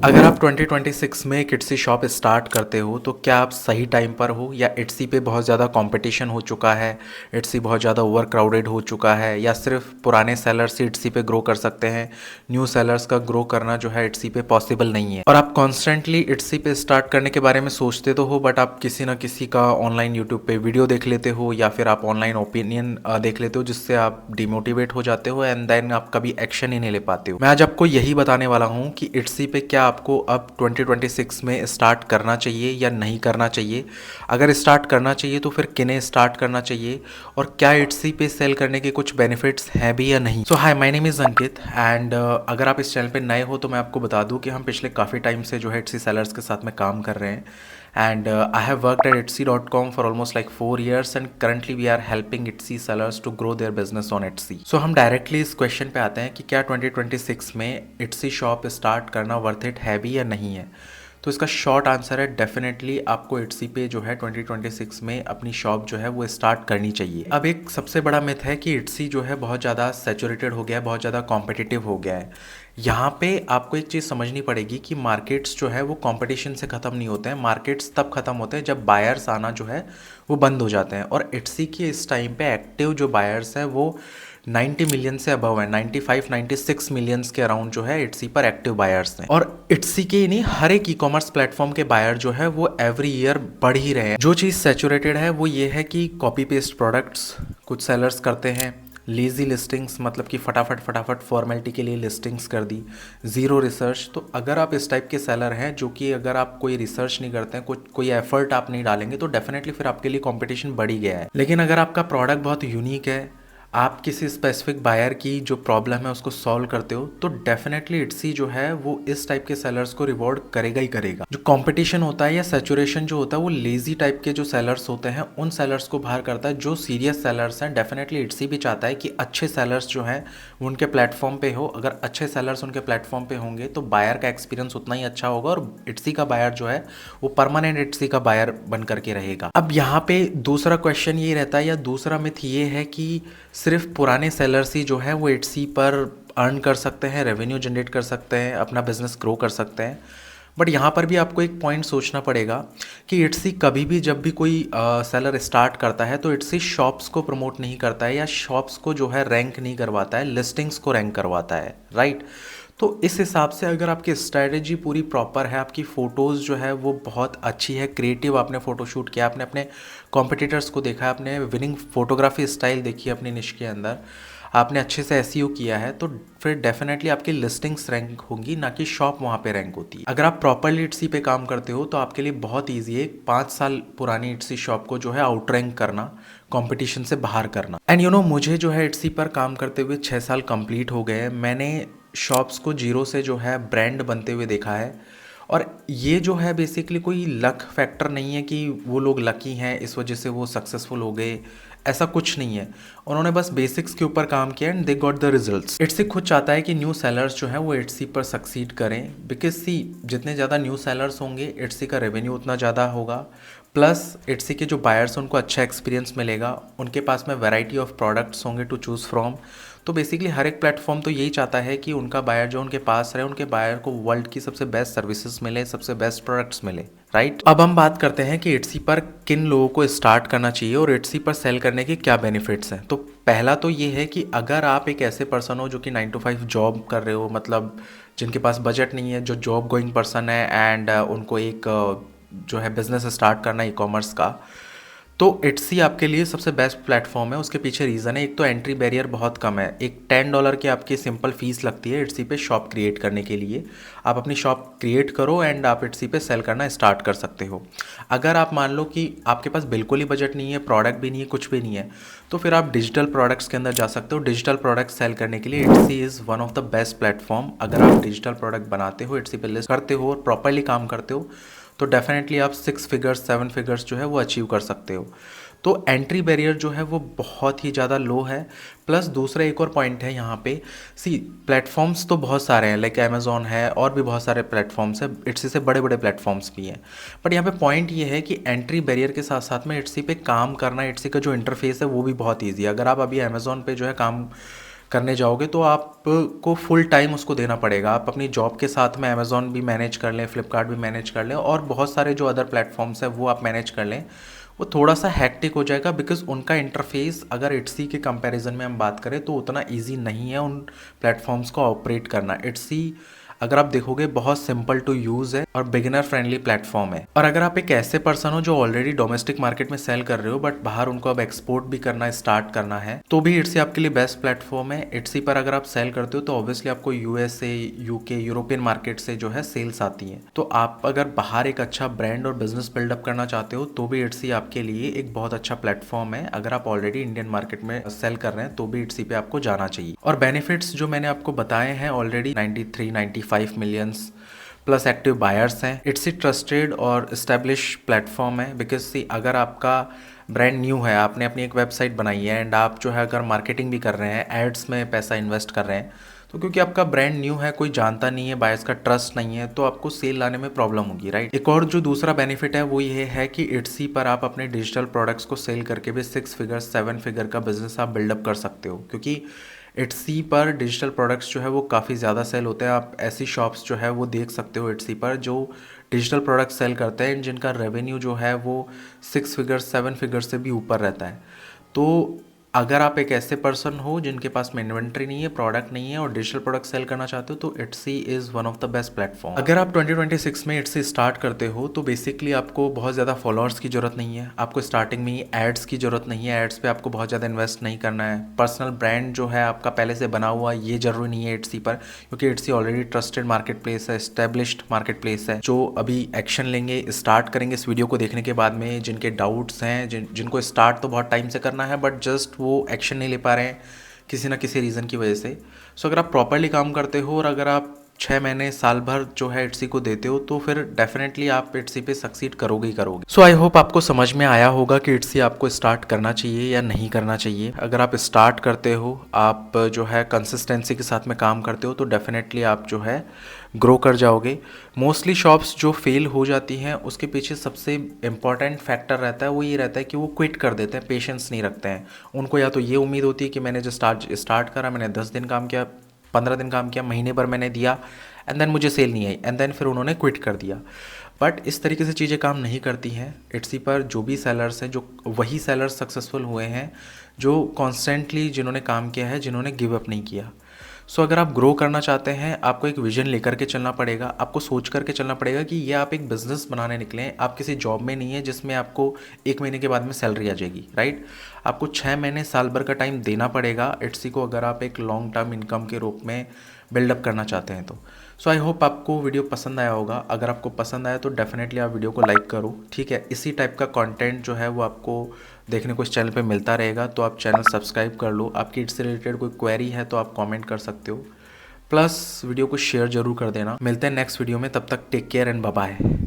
अगर आप 2026 में एक इट्सी शॉप स्टार्ट करते हो तो क्या आप सही टाइम पर हो या इट्सी पे बहुत ज़्यादा कंपटीशन हो चुका है, इट्सी बहुत ज़्यादा ओवर क्राउडेड हो चुका है, या सिर्फ पुराने सेलर्स ही इट्सी पे ग्रो कर सकते हैं, न्यू सेलर्स का ग्रो करना जो है इट्सी पे पॉसिबल नहीं है। और आप कॉन्स्टेंटली इट्सी पे स्टार्ट करने के बारे में सोचते तो हो, बट आप किसी ना किसी का ऑनलाइन यूट्यूब पे वीडियो देख लेते हो या फिर आप ऑनलाइन ओपिनियन देख लेते हो जिससे आप डिमोटिवेट हो जाते हो एंड देन आप कभी एक्शन ही नहीं ले पाते हो। मैं आज आपको यही बताने वाला हूँ कि इट्सी पे क्या आपको अब 2026 में स्टार्ट करना चाहिए या नहीं करना चाहिए। अगर स्टार्ट करना चाहिए तो फिर किन्हें स्टार्ट करना चाहिए और क्या इट्सी पे सेल करने के कुछ बेनिफिट्स हैं भी या नहीं। So hi, my name is Ankit and अगर आप इस चैनल पे नए हो तो मैं आपको बता दूं कि हम पिछले काफ़ी टाइम से जो है इट्सी सेलर्स के साथ में काम कर रहे हैं and I have worked at Etsy.com for almost like 4 years and currently we are helping Etsy sellers to grow their business on Etsy. So हम डायरेक्टली इस क्वेश्चन पे आते हैं कि क्या 2026 में Etsy शॉप स्टार्ट करना वर्थ इट है भी या नहीं है। तो इसका शॉर्ट आंसर है डेफिनेटली आपको Etsy पे जो है 2026 में अपनी शॉप जो है वो स्टार्ट करनी चाहिए। अब एक सबसे बड़ा मिथ है कि Etsy जो है बहुत ज़्यादा सैचुरेटेड हो गया है, बहुत ज़्यादा कॉम्पिटिटिव हो गया है। यहाँ पे आपको एक चीज़ समझनी पड़ेगी कि मार्केट्स जो है वो कंपटीशन से ख़त्म नहीं होते हैं। मार्केट्स तब ख़त्म होते हैं जब बायर्स आना जो है वो बंद हो जाते हैं। और Etsy के इस टाइम पे एक्टिव जो बायर्स हैं वो 90 मिलियन से अबव है, 95-96 मिलियंस के अराउंड जो है Etsy पर एक्टिव बायर्स हैं। और Etsy के नहीं, हर एक ई कॉमर्स प्लेटफॉर्म के बायर जो है वो एवरी ईयर बढ़ ही रहे हैं। जो चीज़ सैचुरेटेड है वो ये है कि कॉपी पेस्ट प्रोडक्ट्स कुछ सेलर्स करते हैं, लेज़ी लिस्टिंग्स मतलब कि फटाफट फॉर्मेलिटी के लिए लिस्टिंग्स कर दी, ज़ीरो रिसर्च। तो अगर आप इस टाइप के सेलर हैं जो कि अगर आप कोई रिसर्च नहीं करते हैं, कोई एफर्ट आप नहीं डालेंगे तो डेफिनेटली फिर आपके लिए कंपटीशन बढ़ ही गया है। लेकिन अगर आपका प्रोडक्ट बहुत यूनिक है, आप किसी स्पेसिफिक बायर की जो प्रॉब्लम है उसको सॉल्व करते हो, तो डेफिनेटली Etsy जो है वो इस टाइप के सेलर्स को रिवॉर्ड करेगा ही करेगा। जो कंपटीशन होता है या सैचुरेशन जो होता है वो लेजी टाइप के जो सेलर्स होते हैं उन सेलर्स को बाहर करता है। जो सीरियस सेलर्स हैं, डेफिनेटली Etsy भी चाहता है कि अच्छे सेलर्स जो हैं वो उनके प्लेटफॉर्म पे हो। अगर अच्छे सेलर्स उनके प्लेटफॉर्म पे होंगे तो बायर का एक्सपीरियंस उतना ही अच्छा होगा और Etsy का बायर जो है वो परमानेंट Etsy का बायर बन करके रहेगा। अब यहाँ पे दूसरा क्वेश्चन ये रहता है या दूसरा मिथ ये है कि सिर्फ पुराने सेलर्स ही जो है वो Etsy पर अर्न कर सकते हैं, रेवेन्यू जनरेट कर सकते हैं, अपना बिजनेस ग्रो कर सकते हैं। बट यहाँ पर भी आपको एक पॉइंट सोचना पड़ेगा कि Etsy कभी भी जब भी कोई सेलर स्टार्ट करता है तो Etsy शॉप्स को प्रमोट नहीं करता है या शॉप्स को जो है रैंक नहीं करवाता है, लिस्टिंग्स को रैंक करवाता है, राइट। तो इस हिसाब से अगर आपकी स्ट्रैटेजी पूरी प्रॉपर है, आपकी फ़ोटोज़ जो है वो बहुत अच्छी है, क्रिएटिव आपने फ़ोटोशूट किया, आपने अपने कॉम्पिटिटर्स को देखा, आपने विनिंग फोटोग्राफी स्टाइल देखी अपनी निश के अंदर, आपने अच्छे से एसईओ किया है, तो फिर डेफिनेटली आपकी लिस्टिंग्स रैंक होंगी, ना कि शॉप वहाँ पे रैंक होती है। अगर आप प्रॉपरली Etsy पे काम करते हो तो आपके लिए बहुत ईजी है 5 साल पुरानी Etsy शॉप को जो है आउट रैंक करना, कंपटीशन से बाहर करना। एंड यू नो, मुझे जो है Etsy पर काम करते हुए 6 साल कंप्लीट हो गए हैं। मैंने शॉप्स को जीरो से जो है ब्रांड बनते हुए देखा है। और ये जो है बेसिकली कोई लक फैक्टर नहीं है कि वो लोग लकी हैं इस वजह से वो सक्सेसफुल हो गए, ऐसा कुछ नहीं है। उन्होंने बस बेसिक्स के ऊपर काम किया and they got the results. Etsy खुद चाहता है कि न्यू सेलर्स जो है वो Etsy पर सक्सीड करें, बिकॉज सी जितने ज़्यादा न्यू सेलर्स होंगे Etsy का रेवेन्यू उतना ज़्यादा होगा, प्लस Etsy के जो बायर्स उनको अच्छा एक्सपीरियंस मिलेगा, उनके पास में वैरायटी ऑफ प्रोडक्ट्स होंगे टू चूज़ फ्रॉम। तो बेसिकली हर एक प्लेटफॉर्म तो यही चाहता है कि उनका बायर जो उनके पास रहे, उनके बायर को वर्ल्ड की सबसे बेस्ट सर्विसेज मिले, सबसे बेस्ट प्रोडक्ट्स मिले, राइट। अब हम बात करते हैं कि Etsy पर किन लोगों को स्टार्ट करना चाहिए और Etsy पर सेल करने के क्या बेनिफिट्स हैं। तो पहला तो ये है कि अगर आप एक ऐसे पर्सन हो जो कि 9 to 5 जॉब कर रहे हो, मतलब जिनके पास बजट नहीं है, जो जॉब गोइंग पर्सन है एंड उनको एक जो है बिजनेस स्टार्ट करना ई कॉमर्स का, तो Etsy आपके लिए सबसे बेस्ट प्लेटफॉर्म है। उसके पीछे रीज़न है, एक तो एंट्री बैरियर बहुत कम है, एक $10 की आपकी सिंपल फीस लगती है Etsy पे शॉप क्रिएट करने के लिए। आप अपनी शॉप क्रिएट करो एंड आप Etsy पे सेल करना स्टार्ट कर सकते हो। अगर आप मान लो कि आपके पास बिल्कुल ही बजट नहीं है, प्रोडक्ट भी नहीं है, कुछ भी नहीं है, तो फिर आप डिजिटल प्रोडक्ट्स के अंदर जा सकते हो। डिजिटल प्रोडक्ट सेल करने के लिए Etsy is one of the best platform. अगर आप डिजिटल प्रोडक्ट बनाते हो, Etsy पे लिस्ट करते हो और प्रॉपरली काम करते हो, तो डेफिनेटली आप 6 फिगर्स 7 फिगर्स जो है वो अचीव कर सकते हो। तो एंट्री बैरियर जो है वो बहुत ही ज़्यादा लो है। प्लस दूसरा एक और पॉइंट है यहाँ पे, सी प्लेटफॉर्म्स तो बहुत सारे हैं, लाइक अमेज़ॉन है और भी बहुत सारे प्लेटफॉर्म्स हैं, Etsy से बड़े बड़े प्लेटफॉर्म्स भी हैं। बट यहाँ पे पॉइंट ये है कि एंट्री बैरियर के साथ साथ में Etsy पे काम करना, Etsy का जो इंटरफेस है वो भी बहुत ईजी है। अगर आप अभी अमेज़ॉन पे जो है काम करने जाओगे तो आपको फुल टाइम उसको देना पड़ेगा। आप अपनी जॉब के साथ में अमेज़ॉन भी मैनेज कर लें, फ्लिपकार्ट भी मैनेज कर लें और बहुत सारे जो अदर प्लेटफॉर्म्स हैं वो आप मैनेज कर लें, वो थोड़ा सा हैक्टिक हो जाएगा बिकॉज उनका इंटरफेस अगर इट्सी के कंपैरिजन में हम बात करें तो उतना ईजी नहीं है उन प्लेटफॉर्म्स को ऑपरेट करना। इट्सी अगर आप देखोगे बहुत सिंपल टू यूज़ है और बिगिनर फ्रेंडली प्लेटफॉर्म है। और अगर आप एक ऐसे पर्सन हो जो ऑलरेडी डोमेस्टिक मार्केट में सेल कर रहे हो बट बाहर उनको अब एक्सपोर्ट भी करना स्टार्ट करना है, तो भी इट्सी आपके लिए बेस्ट प्लेटफॉर्म है। इट्सी पर अगर आप सेल करते हो तो ऑब्वियसली आपको यूएसए, यूके, यूरोपियन मार्केट से जो है सेल्स आती है। तो आप अगर बाहर एक अच्छा ब्रांड और बिजनेस बिल्डअप करना चाहते हो तो भी इट्सी आपके लिए एक बहुत अच्छा प्लेटफॉर्म है। अगर आप ऑलरेडी इंडियन मार्केट में सेल कर रहे हैं तो भी इट्सी पे आपको जाना चाहिए। और बेनिफिट्स जो मैंने आपको बताए हैं already 93-95 millions plus active buyers हैं। इट्स ए ट्रस्टेड और इस्टेब्लिश प्लेटफॉर्म है बिकॉज सी अगर आपका ब्रांड न्यू है, आपने अपनी एक वेबसाइट बनाई है एंड आप जो है अगर मार्केटिंग भी कर रहे हैं, एड्स में पैसा इन्वेस्ट कर रहे हैं, तो क्योंकि आपका ब्रांड न्यू है, कोई जानता नहीं है, बायर्स का ट्रस्ट नहीं है, तो आपको सेल लाने में प्रॉब्लम होगी, राइट। एक और जो दूसरा बेनिफिट है वो ये है कि इट्सी पर आप अपने डिजिटल प्रोडक्ट्स को सेल करके भी 6 फिगर 7 फिगर का बिजनेस आप बिल्डअप कर सकते हो, क्योंकि इट्सी पर डिजिटल प्रोडक्ट्स जो है वो काफ़ी ज़्यादा सेल होते हैं। आप ऐसी शॉप्स जो है वो देख सकते हो इट्सी पर जो डिजिटल प्रोडक्ट्स सेल करते हैं जिनका रेवेन्यू जो है वो 6 फिगर 7 फिगर से भी ऊपर रहता है। तो अगर आप एक ऐसे पर्सन हो जिनके पास में इन्वेंट्री नहीं है, प्रोडक्ट नहीं है और डिजिटल प्रोडक्ट सेल करना चाहते हो तो Etsy is one of the best platform. अगर आप 2026 में इट्सी स्टार्ट करते हो तो बेसिकली आपको बहुत ज़्यादा फॉलोअर्स की ज़रूरत नहीं है, आपको स्टार्टिंग में ही एड्स की ज़रूरत नहीं है, एड्स पे आपको बहुत ज़्यादा इन्वेस्ट नहीं करना है। पर्सनल ब्रांड जो है आपका पहले से बना हुआ ये ज़रूरी नहीं है इट्सी पर, क्योंकि इट्सी ऑलरेडी ट्रस्टेड मार्केट प्लेस है, एस्टेब्लिश्ड मार्केट प्लेस है। जो अभी एक्शन लेंगे, स्टार्ट करेंगे इस वीडियो को देखने के बाद में, जिनके डाउट्स हैं, जिनको स्टार्ट तो बहुत टाइम से करना है बट जस्ट वो एक्शन नहीं ले पा रहे हैं किसी ना किसी रीज़न की वजह से, सो अगर आप प्रॉपरली काम करते हो और अगर आप 6 महीने साल भर जो है इट्सी को देते हो तो फिर डेफिनेटली आप इट्सी पे सक्सीड करोगे ही करोगे। सो आई होप आपको समझ में आया होगा कि इट्सी आपको स्टार्ट करना चाहिए या नहीं करना चाहिए। अगर आप स्टार्ट करते हो, आप जो है कंसिस्टेंसी के साथ में काम करते हो तो डेफिनेटली आप जो है ग्रो कर जाओगे। मोस्टली शॉप्स जो फेल हो जाती हैं उसके पीछे सबसे इम्पॉर्टेंट फैक्टर रहता है वो ये रहता है कि वो क्विट कर देते हैं, पेशेंस नहीं रखते हैं। उनको या तो ये उम्मीद होती है कि मैंने जो स्टार्ट करा, मैंने 10 दिन काम किया, 15 दिन काम किया, महीने भर मैंने दिया एंड देन मुझे सेल नहीं आई एंड देन फिर उन्होंने क्विट कर दिया। बट इस तरीके से चीज़ें काम नहीं करती हैं। इट्सी पर जो भी सेलर्स हैं, जो वही सेलर्स सक्सेसफुल हुए हैं जो कॉन्स्टेंटली जिन्होंने काम किया है, जिन्होंने गिव अप नहीं किया। सो अगर आप ग्रो करना चाहते हैं, आपको एक विजन लेकर के चलना पड़ेगा, आपको सोच करके चलना पड़ेगा कि ये आप एक बिज़नेस बनाने निकले हैं, आप किसी जॉब में नहीं है जिसमें आपको 1 महीने के बाद में सैलरी आ जाएगी, राइट। आपको 6 महीने साल भर का टाइम देना पड़ेगा इट्सी को अगर आप एक लॉन्ग टर्म इनकम के रूप में बिल्डअप करना चाहते हैं तो। सो आई होप आपको वीडियो पसंद आया होगा। अगर आपको पसंद आया तो डेफिनेटली आप वीडियो को लाइक करो, ठीक है। इसी टाइप का कंटेंट जो है वो आपको देखने को इस चैनल पे मिलता रहेगा, तो आप चैनल सब्सक्राइब कर लो। आपकी इससे रिलेटेड कोई क्वेरी है तो आप कमेंट कर सकते हो, प्लस वीडियो को शेयर जरूर कर देना। मिलते हैं नेक्स्ट वीडियो में, तब तक take care and bye bye.